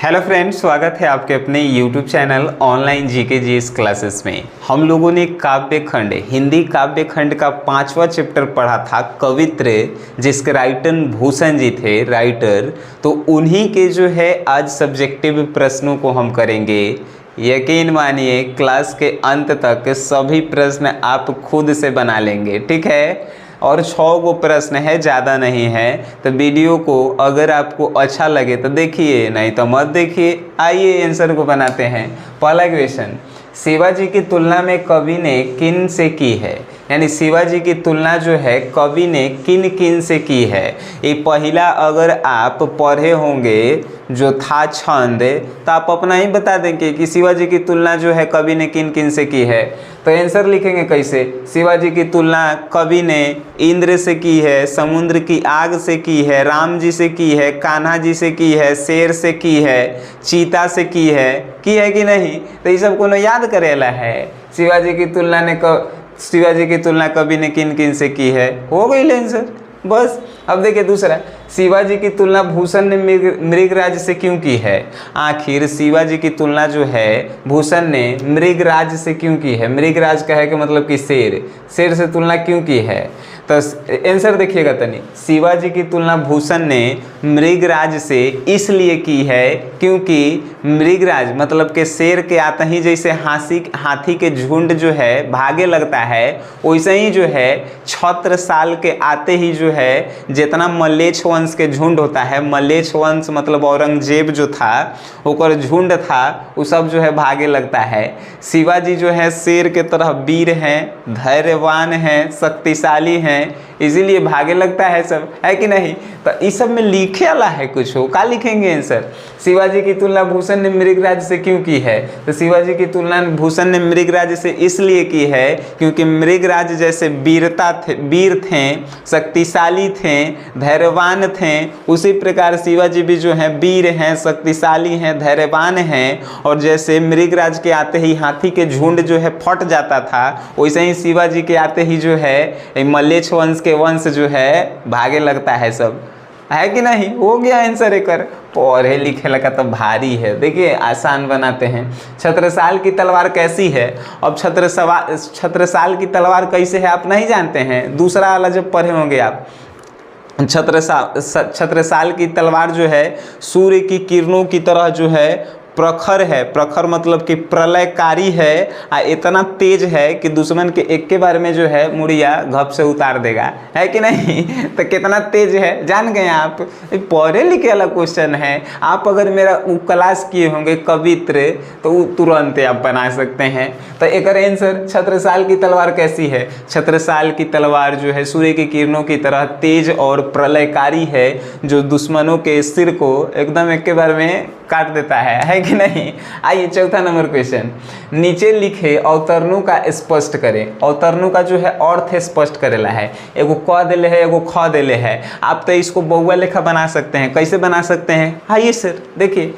Hello friends, स्वागत है आपके अपने YouTube channel online GK GS classes में। हम लोगों ने काव्य खंड हिंदी काव्य खंड का 5वां चैप्टर पढ़ा था, कवित्र, जिसके राइटर भूषण जी थे राइटर। तो उन्हीं के जो है आज सब्जेक्टिव प्रश्नों को हम करेंगे। यकीन मानिए क्लास के अंत तक सभी प्रश्न आप खुद से बना लेंगे, ठीक है। और 6 गो प्रश्न है, ज़्यादा नहीं है। तो वीडियो को अगर आपको अच्छा लगे तो देखिए, नहीं तो मत देखिए। आइए आंसर को बनाते हैं। पहला क्वेश्चन, शिवाजी की तुलना में कवि ने किन से की है? यानी शिवाजी की तुलना जो है कवि ने किन किन से की है। ये पहला अगर आप पढ़े होंगे जो था छंद, तो आप अपना ही बता देंगे कि शिवाजी की तुलना जो है कवि ने किन किन से की है। तो आंसर लिखेंगे कैसे? शिवाजी की तुलना कवि ने इंद्र से की है, समुद्र की आग से की है, राम जी से की है, कान्हा जी से की है, शेर से की है, चीता से की है कि नहीं? तो ये सब को याद करेला है। शिवाजी की तुलना कवि ने किन किन से की है, हो गई आंसर बस। अब देखिए दूसरा, शिवाजी की तुलना भूषण ने मृगराज से क्यों की है? आखिर शिवाजी की तुलना जो है भूषण ने मृगराज से क्यों की है? मृगराज कहे के मतलब कि शेर से तुलना क्यों की है? तो आंसर देखिएगा तनी। शिवाजी की तुलना भूषण ने मृगराज से इसलिए की है क्योंकि मृगराज मतलब के शेर के आते ही जैसे हाथी के झुंड जो है भागे लगता है, वैसे ही जो है छत्रसाल के आते ही जो है जितना मल्लेच्छ वंश के झुंड होता है, मल्लेच्छ वंश मतलब औरंगजेब जो था ओकर झुंड था, वो सब जो है भागे लगता है। शिवाजी जो है शेर के तरह वीर हैं, धैर्यवान हैं, शक्तिशाली हैं, इसीलिए भागे लगता है सब, है कि नहीं? तो इस सब में लिखे वाला है कुछ हो, क्या लिखेंगे आंसर? शिवाजी की तुलना भूषण ने मृगराज से क्यों की है? तो शिवाजी की तुलना भूषण ने मृगराज से इसलिए की है क्योंकि मृगराज जैसे वीर थे, शक्तिशाली थे, धैर्यवान थे, उसी प्रकार शिवाजी भी जो हैं वीर हैं, शक्तिशाली हैं, धैर्यवान हैं। और जैसे मृगराज के आते ही हाथी के झुंड जो है फट जाता था, वैसे ही शिवाजी के आते ही जो है मल्लेच्छ वंश के वंश जो है भागे लगता है सब, है कि नहीं? हो गया आंसर एक। पढ़े लिखे लगा तो भारी है। देखिए आसान बनाते हैं। छत्रसाल की तलवार कैसी है? अब छत्रसाल की तलवार कैसे है आप नहीं जानते हैं? दूसरा वाला जब पढ़े होंगे आप, छत्रसाल की तलवार जो है सूर्य की किरणों की तरह जो है प्रखर है। प्रखर मतलब कि प्रलयकारी है, इतना तेज है कि दुश्मन के एक के बार में जो है मुड़िया घप से उतार देगा, है कि नहीं? तो कितना तेज है जान गए आप। पढ़े लिखे वाला क्वेश्चन है। आप अगर मेरा क्लास किए होंगे कवित्र तो तुरंत आप बना सकते हैं। तो एक आंसर, छत्रसाल की तलवार कैसी है? छत्रसाल की तलवार जो है सूर्य की किरणों की तरह तेज और प्रलयकारी है, जो दुश्मनों के सिर को एकदम एक के बार में काट देता है कि नहीं? आइए चौथा नंबर क्वेश्चन, नीचे लिखे अवतरणों का स्पष्ट करें। अवतरणों का जो है अर्थ स्पष्ट करेला है। एगो क देले है, एगो ख देले है। आप तो इसको बउआ लेखा बना सकते हैं। कैसे बना सकते हैं? आइए सर देखिए,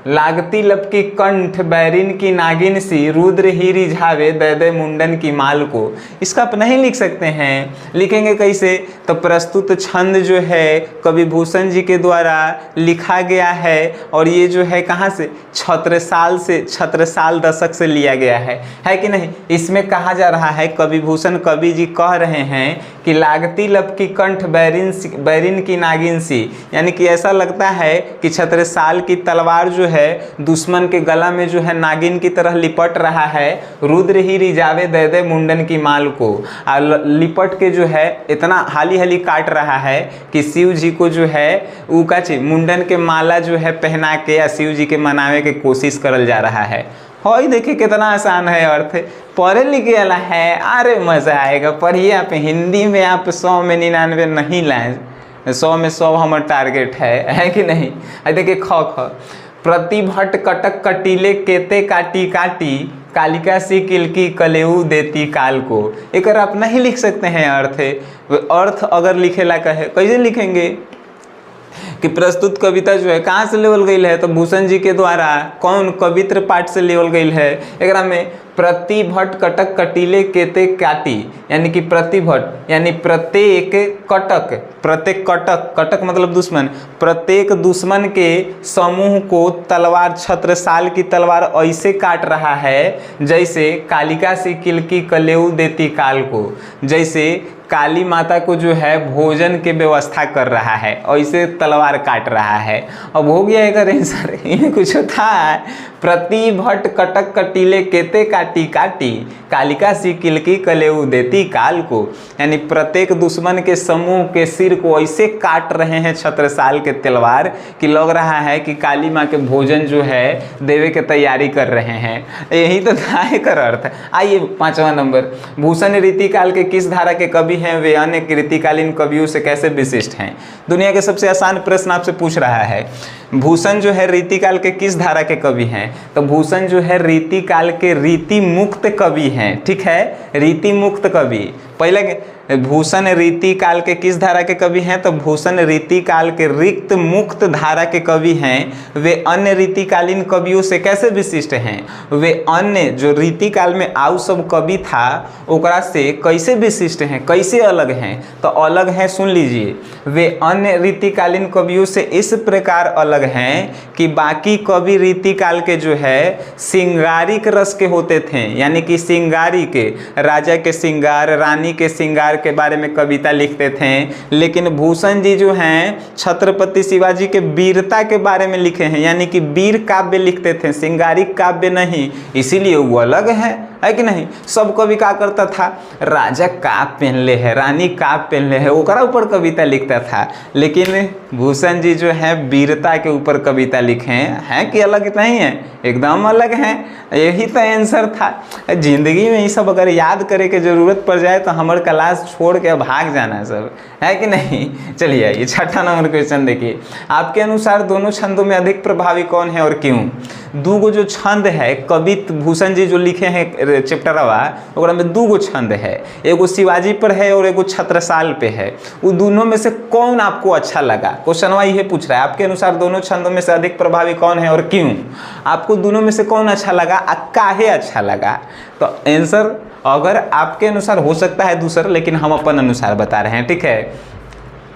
लागती लपकी कंठ बैरिन की नागिन सी, रुद्र ही रिझावे दे मुंडन की माल को। इसका आप नहीं लिख सकते हैं। लिखेंगे कैसे? तो प्रस्तुत छंद जो है कवि भूषण जी के द्वारा लिखा गया है और ये जो है कहाँ से? छत्रसाल दशक से लिया गया है कि नहीं? इसमें कहा जा रहा है कवि भूषण कवि जी कह रहे हैं कि लागती लपकी कंठ बैरिन की नागिन सी, यानी कि ऐसा लगता है कि छत्रसाल की तलवार जो है दुश्मन के गला में जो है नागिन की तरह लिपट रहा है। रुद्र ही रिजावे दे मुंडन की माल को, लिपट के जो है इतना हाली काट रहा है कि शिव जी को जो है उकाची मुंडन के माला जो है पहना के या शिव जी के मनावे के कोशिश करल जा रहा है। और देखिए कितना आसान है अर्थ, पढ़े लिखे वाला है। अरे मजा आएगा। पढ़िए आप हिंदी में, आप 100 में 99 नहीं लाए, 100 में 100 हमारा टारगेट है कि नहीं? देखिए ख, प्रतिभट कटक कटीले केते काटी काटी, कालिका सी किलकी कलेऊ देती काल को। एक आप नहीं लिख सकते हैं अर्थ। अर्थ अगर लिखेला कहे कैसे लिखेंगे? कि प्रस्तुत कविता जो है कहाँ से लेवल गई है, तो भूषण जी के द्वारा कौन कवित्र पाठ से लेवल गई है। एकरा में प्रतिभट कटक कटीले केते काटी, यानी कि प्रतिभट यानी प्रत्येक कटक, प्रत्येक कटक, कटक मतलब दुश्मन, प्रत्येक दुश्मन के समूह को तलवार छत्रसाल की तलवार ऐसे काट रहा है जैसे कालिका सी किलकी कलेऊ देती काल को, जैसे काली माता को जो है भोजन के व्यवस्था कर रहा है, ऐसे तलवार काट रहा है। अब हो गया एक आंसर, इन्हें कुछ था प्रतिभट कटक कटीले केते काटी काटी कालिका सी किलकी कलेऊ देती काल को, यानी प्रत्येक दुश्मन के समूह के सिर को ऐसे काट रहे हैं छत्रसाल के तलवार कि लग रहा है कि काली माँ के भोजन जो है देवे के तैयारी कर रहे हैं। यही तो था एकर अर्थ। आइए 5वां नंबर, भूषण रीतिकाल के किस धारा के कवि हैं, वे अन्य रीतिकालीन कवियों से कैसे विशिष्ट हैं। दुनिया के सबसे आसान प्रश्न आपसे पूछ रहा है, भूषण जो है रीतिकाल के किस धारा के कवि हैं, तो भूषण जो है रीतिकाल के रीति मुक्त कवि हैं। ठीक है, रीति मुक्त कवि। पहले भूषण रीतिकाल के किस धारा के कवि हैं, तो भूषण रीतिकाल के रिक्त मुक्त धारा के कवि हैं। वे अन्य रीतिकालीन कवियों से कैसे विशिष्ट हैं, वे अन्य जो रीतिकाल में आउ सब कवि था ओकरा से कैसे विशिष्ट हैं, कैसे अलग हैं, तो अलग हैं, सुन लीजिए। वे अन्य रीतिकालीन कवियों से इस प्रकार अलग हैं कि बाकी कवि रीतिकाल के जो है श्रृंगारिक रस के होते थे, यानी कि श्रृंगारी के, राजा के श्रृंगार, रानी के श्रृंगार के बारे में कविता लिखते थे। लेकिन भूषण जी जो हैं छत्रपति शिवाजी के वीरता के बारे में लिखे हैं, यानी कि वीर काव्य लिखते थे, श्रृंगारिक काव्य नहीं, इसीलिए वो अलग है कि नहीं। सब कवि का करता था, राजा काप पहनले है, रानी काप पहनले है, ओकरा ऊपर कविता लिखता था। लेकिन भूषण जी जो है वीरता के ऊपर कविता लिखे हैं कि अलग नहीं है, एकदम अलग हैं। यही तो आंसर था। जिंदगी में ये सब अगर याद करे के जरूरत पड़ जाए तो हमारे क्लास छोड़ के भाग जाना सब, है कि नहीं। चलिए ये 6वां नंबर क्वेश्चन देखिए, आपके अनुसार दोनों छंदों में अधिक प्रभावी कौन है और क्यों। दूगो जो छंद है कवि भूषण जी जो लिखे हैं चैप्टरवा, ओकरा में दूगो छंद है, एगो शिवाजी पर है और एगो छत्रसाल पे है। वो दोनों में से कौन आपको अच्छा लगा, क्वेश्चनवा ये पूछ रहा है। आपके अनुसार दोनों छंदों में से अधिक प्रभावी कौन है और क्यों, आपको दोनों में से कौन अच्छा लगा, काहे अच्छा लगा। तो आंसर अगर आपके अनुसार हो सकता है दूसरा, लेकिन हम अपन अनुसार बता रहे हैं। ठीक है,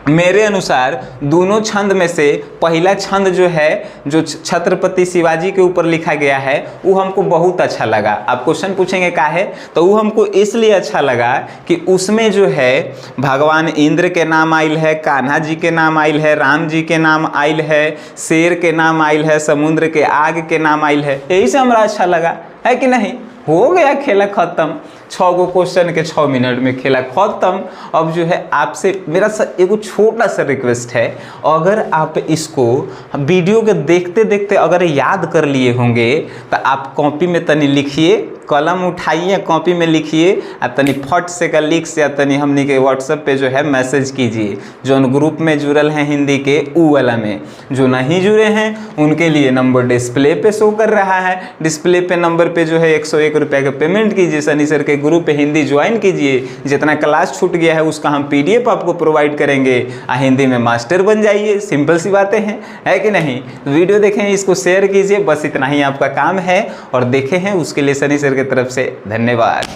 मेरे अनुसार दोनों छंद में से पहला छंद जो है जो छत्रपति शिवाजी के ऊपर लिखा गया है वो हमको बहुत अच्छा लगा। आप क्वेश्चन पूछेंगे काहे, तो वो हमको इसलिए अच्छा लगा कि उसमें जो है भगवान इंद्र के नाम आयल है, कान्हा जी के नाम आयल है, राम जी के नाम आयल है, शेर के नाम आयल है, समुद्र के आग के नाम आयल है। यही से हमरा अच्छा लगा, है कि नहीं। हो गया खेला खत्म, 6 गो क्वेश्चन के 6 मिनट में खेला खत्म। अब जो है आपसे मेरा एगो छोटा सा रिक्वेस्ट है, अगर आप इसको वीडियो के देखते देखते अगर याद कर लिए होंगे तो आप कॉपी में तनी लिखिए, कलम उठाइए, कॉपी में लिखिए और तनी फट से का लिख से तनी हमने के व्हाट्सएप पे जो है मैसेज कीजिए। जो ग्रुप में जुड़ल हैं हिंदी के ऊ वाला में, जो नहीं जुड़े हैं उनके लिए नंबर डिस्प्ले पे शो कर रहा है। डिस्प्ले पे नंबर पे जो है 101 रुपये का पेमेंट कीजिए, सनी सर के ग्रुप पे हिंदी ज्वाइन कीजिए। जितना क्लास छूट गया है उसका हम PDF आपको प्रोवाइड करेंगे, हिंदी में मास्टर बन जाइए। सिंपल सी बातें हैं, है कि नहीं। वीडियो देखें, इसको शेयर कीजिए, बस इतना ही आपका काम है। और देखे हैं उसके लिए सनी सर की तरफ से धन्यवाद।